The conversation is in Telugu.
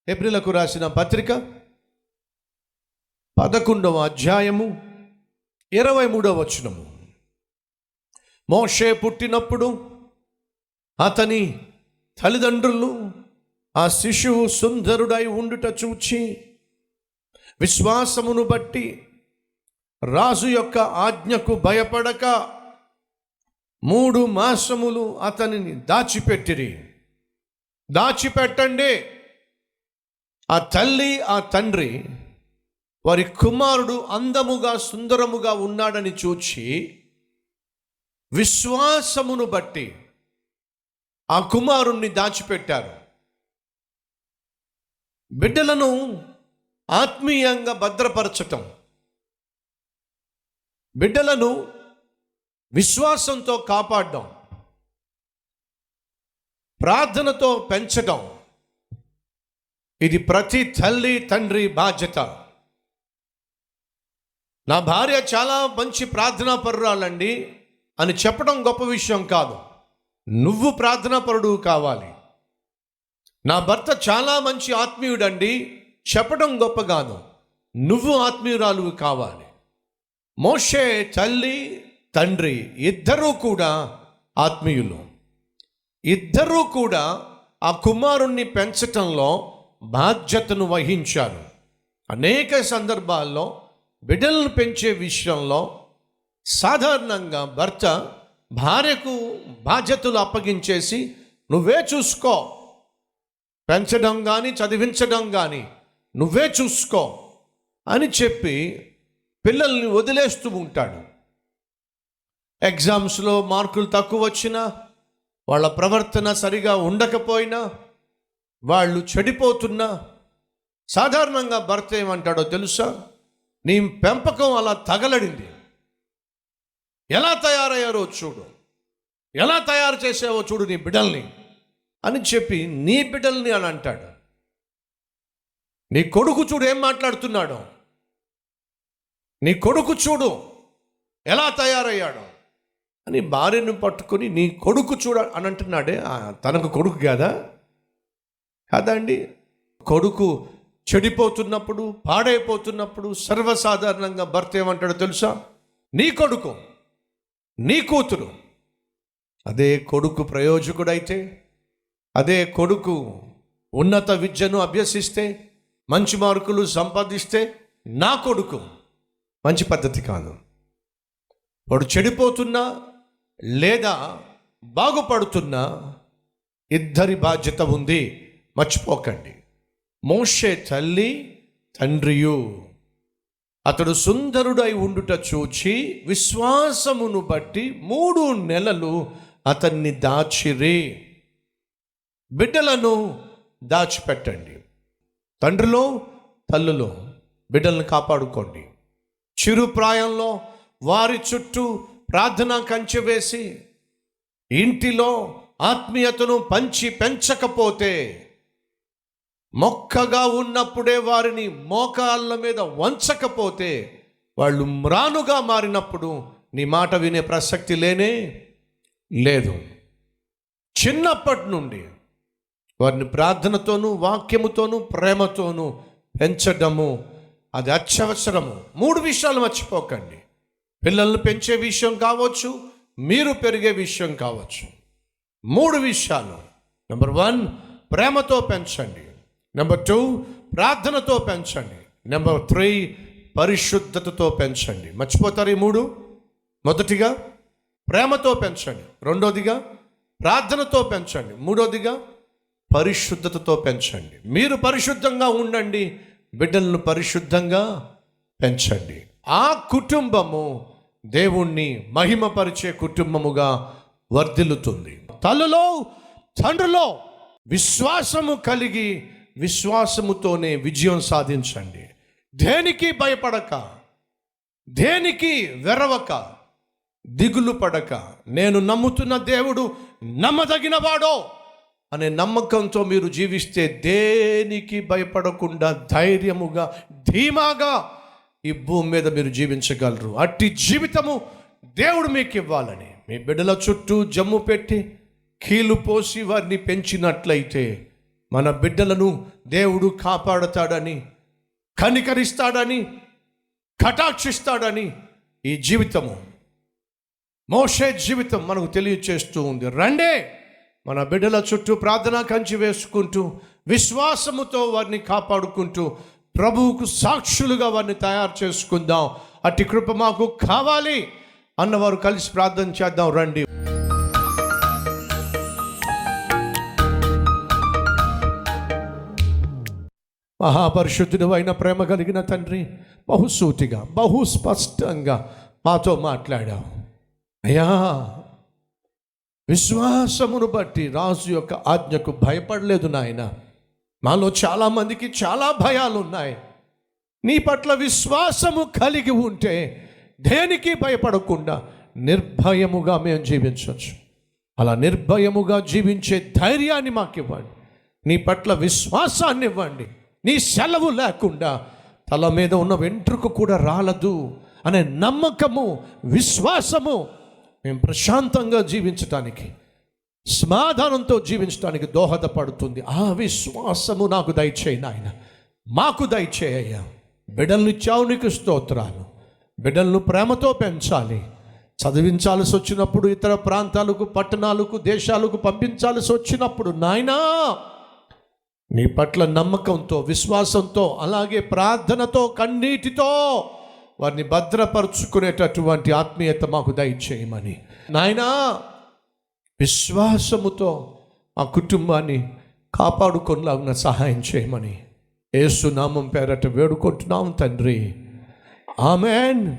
హెబ్రీలకు రాసిన పత్రిక 11వ అధ్యాయము 23వ వచనము. మోషే పుట్టినప్పుడు అతని తల్లిదండ్రులు ఆ శిశువు సుందరుడై ఉండుట చూచి విశ్వాసమును బట్టి రాజు యొక్క ఆజ్ఞకు భయపడక 3 మాసములు అతనిని దాచిపెట్టిరి. దాచిపెట్టండి. ఆ తల్లి ఆ తండ్రి వారి కుమారుడు అందముగా సుందరముగా ఉన్నాడని చూచి విశ్వాసమును బట్టి ఆ కుమారుణ్ణి దాచిపెట్టారు. బిడ్డలను ఆత్మీయంగా భద్రపరచటం, బిడ్డలను విశ్వాసంతో కాపాడడం, ప్రార్థనతో పెంచడం, ఇది ప్రతి తల్లి తండ్రి బాధ్యత. నా భార్య చాలా మంచి ప్రార్థనా పరురాలండి అని చెప్పడం గొప్ప విషయం కాదు. నువ్వు ప్రార్థనా పరుడు కావాలి. నా భర్త చాలా మంచి ఆత్మీయుడండి చెప్పడం గొప్ప కాదు. నువ్వు ఆత్మీయురాలు కావాలి. మోషే తల్లి తండ్రి ఇద్దరూ కూడా ఆత్మీయులు. ఇద్దరూ కూడా ఆ కుమారుణ్ణి పెంచటంలో బాధ్యతను వహించారు. అనేక సందర్భాల్లో బిడ్డలను పెంచే విషయంలో సాధారణంగా భర్త భార్యకు బాధ్యతలు అప్పగించేసి నువ్వే చూసుకో, పెంచడం కానీ చదివించడం కానీ నువ్వే చూసుకో అని చెప్పి పిల్లల్ని వదిలేస్తూ ఉంటాడు. ఎగ్జామ్స్లో మార్కులు తక్కువ వచ్చినా, వాళ్ళ ప్రవర్తన సరిగా ఉండకపోయినా, వాళ్ళు చెడిపోతున్నా సాధారణంగా భర్త ఏమంటాడో తెలుసా? నీ పెంపకం అలా తగలడింది, ఎలా తయారయ్యారో చూడు, ఎలా తయారు చేసావో చూడు నీ బిడ్డల్ని అని చెప్పి నీ బిడ్డల్ని అని అంటాడు. నీ కొడుకు చూడు ఏం మాట్లాడుతున్నాడో, నీ కొడుకు చూడు ఎలా తయారయ్యాడో అని భార్యను పట్టుకొని నీ కొడుకు చూడ అని అంటున్నాడే. తనకు కొడుకు కాదా అండి? కొడుకు చెడిపోతున్నప్పుడు, పాడైపోతున్నప్పుడు సర్వసాధారణంగా భర్త ఏమంటాడో తెలుసా? నీ కొడుకు, నీ కూతురు. అదే కొడుకు ప్రయోజకుడైతే, అదే కొడుకు ఉన్నత విద్యను అభ్యసిస్తే, మంచి మార్కులు సంపాదిస్తే, నా కొడుకు. మంచి పద్ధతి కాదు. వాడు చెడిపోతున్నా లేదా బాగుపడుతున్నా ఇద్దరి బాధ్యత ఉంది, మర్చిపోకండి. మోషే తల్లి తండ్రియు అతడు సుందరుడై ఉండుట చూచి విశ్వాసమును బట్టి 3 నెలలు అతన్ని దాచిరి. బిడ్డలను దాచిపెట్టండి. తండ్రిలో తల్లులో బిడ్డలను కాపాడుకోండి. చిరు ప్రాయంలో వారి చుట్టూ ప్రార్థనా కంచె వేసి ఇంటిలో ఆత్మీయతను పంచి పెంచకపోతే, మొక్కగా ఉన్నప్పుడే వారిని మోకాళ్ళ మీద వంచకపోతే, వాళ్ళు మ్రానుగా మారినప్పుడు నీ మాట వినే ప్రసక్తి లేనే లేదు. చిన్నప్పటి నుండి వారిని ప్రార్థనతోనూ వాక్యముతోనూ ప్రేమతోనూ పెంచడము అది అత్యవసరము. 3 విషయాలు మర్చిపోకండి. పిల్లల్ని పెంచే విషయం కావచ్చు, మీరు పెరిగే విషయం కావచ్చు. 3 విషయాలు. నెంబర్ 1 ప్రేమతో పెంచండి. నెంబర్ 2 ప్రార్థనతో పెంచండి. నెంబర్ 3 పరిశుద్ధతతో పెంచండి. మర్చిపోతారు ఈ 3. మొదటిగా ప్రేమతో పెంచండి, రెండోదిగా ప్రార్థనతో పెంచండి, మూడోదిగా పరిశుద్ధతతో పెంచండి. మీరు పరిశుద్ధంగా ఉండండి, బిడ్డలను పరిశుద్ధంగా పెంచండి. ఆ కుటుంబము దేవుణ్ణి మహిమపరిచే కుటుంబముగా వర్ధిల్లుతుంది. తల్లిలో తండ్రిలో విశ్వాసము కలిగి విశ్వాసముతోనే విజయం సాధించండి. దేనికి భయపడక, దేనికి వెరవక, దిగులు పడక, నేను నమ్ముతున్న దేవుడు నమ్మదగినవాడో అనే నమ్మకంతో మీరు జీవిస్తే దేనికి భయపడకుండా ధైర్యముగా ధీమాగా ఈ భూమి మీద మీరు జీవించగలరు. అట్టి జీవితము దేవుడు మీకు ఇవ్వాలని మీ బిడ్డల చుట్టూ జమ్ము పెట్టి కీలు పోసి వారిని పెంచినట్లయితే మన బిడ్డలను దేవుడు కాపాడుతాడని, కనికరిస్తాడని, కటాక్షిస్తాడని ఈ జీవితము, మోషే జీవితం మనకు తెలియచేస్తూ ఉంది. రండే మన బిడ్డల చుట్టూ ప్రార్థనా కంచి వేసుకుంటూ, విశ్వాసముతో వారిని కాపాడుకుంటూ, ప్రభువుకు సాక్షులుగా వారిని తయారు చేసుకుందాం. అట్టి కృప మాకు కావాలి అన్నవారు కలిసి ప్రార్థన చేద్దాం. రండి. మహాపరిశుద్ధుడు అయిన ప్రేమ కలిగిన తండ్రి, బహుసూటిగా బహు స్పష్టంగా మాతో మాట్లాడావు అయ్యా. విశ్వాసమును బట్టి రాజు యొక్క ఆజ్ఞకు భయపడలేదు నాయన. మాలో చాలామందికి చాలా భయాలు ఉన్నాయి. నీ పట్ల విశ్వాసము కలిగి ఉంటే దేనికి భయపడకుండా నిర్భయముగా మేము జీవించవచ్చు. అలా నిర్భయముగా జీవించే ధైర్యాన్ని మాకు ఇవ్వండి. నీ పట్ల విశ్వాసాన్ని ఇవ్వండి. నీ సెలవు లేకుండా తల మీద ఉన్న వెంట్రుక కూడా రాలదు అనే నమ్మకము, విశ్వాసము మేము ప్రశాంతంగా జీవించటానికి, సమాధానంతో జీవించడానికి దోహదపడుతుంది. ఆ విశ్వాసము నాకు దయచేయి నాయన, మాకు దయచేయ్యా. బిడ్డలను ఇచ్చావు, నీకు స్తోత్రాలు. బిడ్డలను ప్రేమతో పెంచాలి. చదివించాల్సి వచ్చినప్పుడు, ఇతర ప్రాంతాలకు, పట్టణాలకు, దేశాలకు పంపించాల్సి వచ్చినప్పుడు నాయనా నీ పట్ల నమ్మకంతో, విశ్వాసంతో, అలాగే ప్రార్థనతో, కన్నీటితో వారిని భద్రపరుచుకునేటటువంటి ఆత్మీయత మాకు దయచేయమని నాయనా, విశ్వాసముతో ఆ కుటుంబాన్ని కాపాడుకొనలాగున సహాయం చేయమని యేసు నామం పేరట వేడుకుంటున్నాం తండ్రి. ఆమెన్.